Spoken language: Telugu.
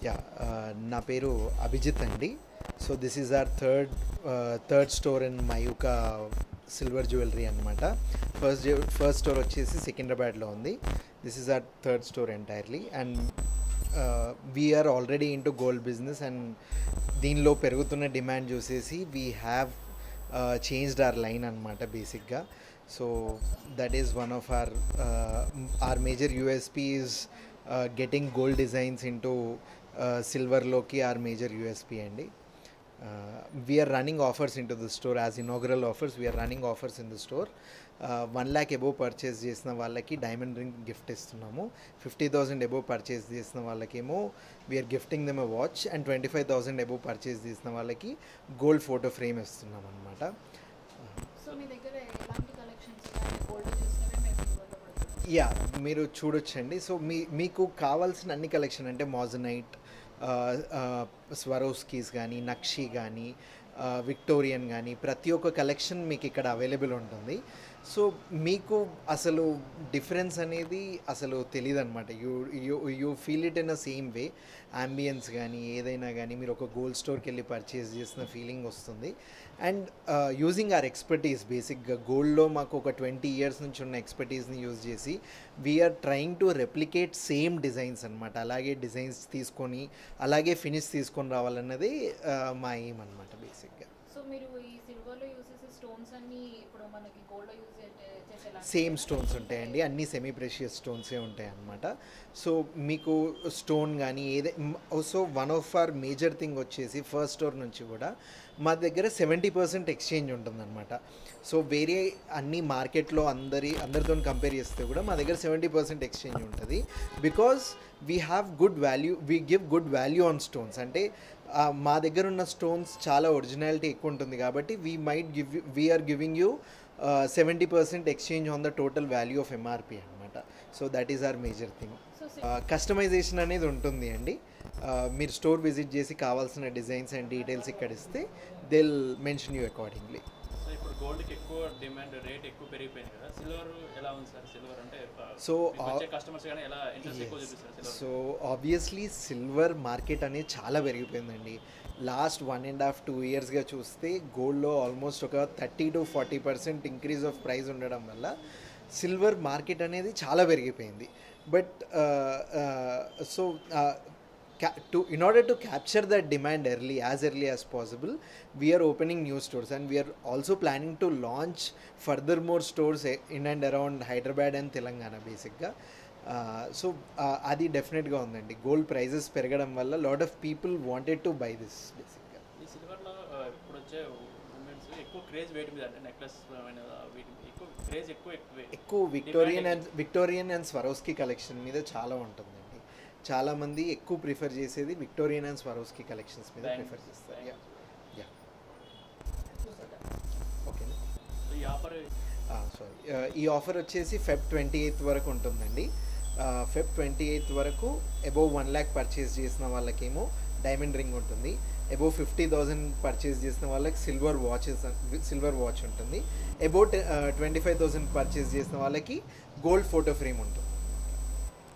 యా నా పేరు అభిజిత్ అండి. So this is our third store in Mayuka silver jewellery అనమాట. ఫస్ట్ స్టోర్ వచ్చేసి సికింద్రాబాద్లో ఉంది. This is our third store entirely. And we are already into gold business. అండ్ దీనిలో పెరుగుతున్న డిమాండ్ చూసేసి we have changed our line అనమాట బేసిక్గా. So that is one of our major USP is getting gold designs into silverలోకి our major USP అండి. We are running offers into the store as inaugural offers. We are running offers in the store. 1 lakh above purchase చేసిన వాళ్ళకి డైమండ్ రింగ్ గిఫ్ట్ ఇస్తున్నాము. 50,000 above purchase చేసిన వాళ్ళకేమో we are gifting them a watch. And 25,000 above purchase చేసిన వాళ్ళకి గోల్డ్ ఫోటో ఫ్రేమ్ ఇస్తున్నాం అనమాట. యా మీరు చూడొచ్చండి. సో మీకు కావాల్సిన అన్ని కలెక్షన్ అంటే మాజనైట్, స్వరోస్కీస్ కానీ, నక్షి కానీ, విక్టోరియన్ కానీ ప్రతి ఒక్క కలెక్షన్ మీకు ఇక్కడ అవైలబుల్ ఉంటుంది. సో మీకు అసలు డిఫరెన్స్ అనేది అసలు తెలియదు అనమాట. You feel it in a same way. Ambience కానీ ఏదైనా కానీ మీరు ఒక గోల్డ్ స్టోర్కి వెళ్ళి పర్చేస్ చేసిన ఫీలింగ్ వస్తుంది. అండ్ యూజింగ్ అవర్ ఎక్స్పర్టీస్, బేసిక్గా గోల్డ్లో మాకు ఒక 20 years నుంచి ఉన్న ఎక్స్పర్టీస్ని యూజ్ చేసి we are trying to replicate same designs అనమాట. అలాగే డిజైన్స్ తీసుకొని అలాగే ఫినిష్ తీసుకొని రావాలన్నది మా ఎయిమ్ అనమాట బేసిక్గా. సో మీరు ఈ సిల్వర్లో యూజ్ చేసే స్టోన్స్ అన్నీ ఇప్పుడు మనకి గోల్డ్లో యూజ్ చేసేలా సేమ్ స్టోన్స్ ఉంటాయండి. అన్నీ సెమీ ప్రెషియస్ స్టోన్సే ఉంటాయి అన్నమాట. సో మీకు స్టోన్ కానీ so one of our major thing వచ్చేసి ఫస్ట్ స్టోర్ నుంచి కూడా మా దగ్గర 70% ఎక్స్చేంజ్ ఉంటుందన్నమాట. సో వేరే అన్ని మార్కెట్లో అందరితో కంపేర్ చేస్తే కూడా మా దగ్గర 70% ఎక్స్చేంజ్ ఉంటుంది. Because we have good value, we give good value on stones. అంటే మా దగ్గర ఉన్న స్టోన్స్ చాలా ఒరిజినాలిటీ ఎక్కువ ఉంటుంది కాబట్టి we are giving you 70% exchange on the total value of MRP అనమాట. So that is our major thing. Customisation అనేది ఉంటుంది అండి. మీరు స్టోర్ విజిట్ చేసి కావాల్సిన డిజైన్స్ అండ్ డీటెయిల్స్ ఇక్కడ ఇస్తే they will mention you accordingly. So ఇప్పుడు గోల్డ్కి ఎక్కువ డిమాండ్, రేట్ ఎక్కువ పెరిగిపోయింది కదా, సిల్వర్ ఎలా ఉంది సార్? సిల్వర్ అంటే సో కస్టమర్స్ కానీ ఎలా ఇంట్రెస్ట్ ఎక్కువ చూపిస్తారు? సో ఆబ్వియస్లీ సిల్వర్ మార్కెట్ అనేది చాలా పెరిగిపోయిందండి. లాస్ట్ 1.5-2 yearsగా చూస్తే గోల్డ్లో ఆల్మోస్ట్ ఒక 30 to 40% ఇంక్రీజ్ ఆఫ్ ప్రైస్ ఉండడం వల్ల సిల్వర్ మార్కెట్ అనేది చాలా పెరిగిపోయింది. But so in order to capture that demand as early as possible, we are opening new stores and we are also planning to launch further more stores in and around Hyderabad and Telangana basically. So adi definitely ga undandi. Gold prices peragam valla lot of people wanted to buy this basically. ఈ సిల్వర్ లో ఇప్పుడు వచ్చే మూమెంట్స్ ఎక్కువ క్రేజ్ వెయిట్ మీద, అంటే నెక్లెస్ ఎక్కువ క్రేజ్ ఎక్కువ విక్టోరియన్ అండ్ స్వరోస్కీ కలెక్షన్ మీద చాలా ఉంటుందండి. చాలామంది ఎక్కువ ప్రిఫర్ చేసేది విక్టోరియన్ అండ్ స్వరోస్కీ కలెక్షన్స్ మీద ప్రిఫర్ చేస్తారు. యా ఓకేనా. ఈ ఆఫర్ వచ్చేసి Feb 28th వరకు ఉంటుందండి. Feb 28th వరకు అబోవ్ 1 lakh పర్చేస్ చేసిన వాళ్ళకేమో డైమండ్ రింగ్ ఉంటుంది. అబోవ్ 50,000 పర్చేస్ చేసిన వాళ్ళకి సిల్వర్ వాచ్ ఉంటుంది. అబోవ్ 25,000 పర్చేస్ చేసిన వాళ్ళకి గోల్డ్ ఫోటో ఫ్రేమ్ ఉంటుంది.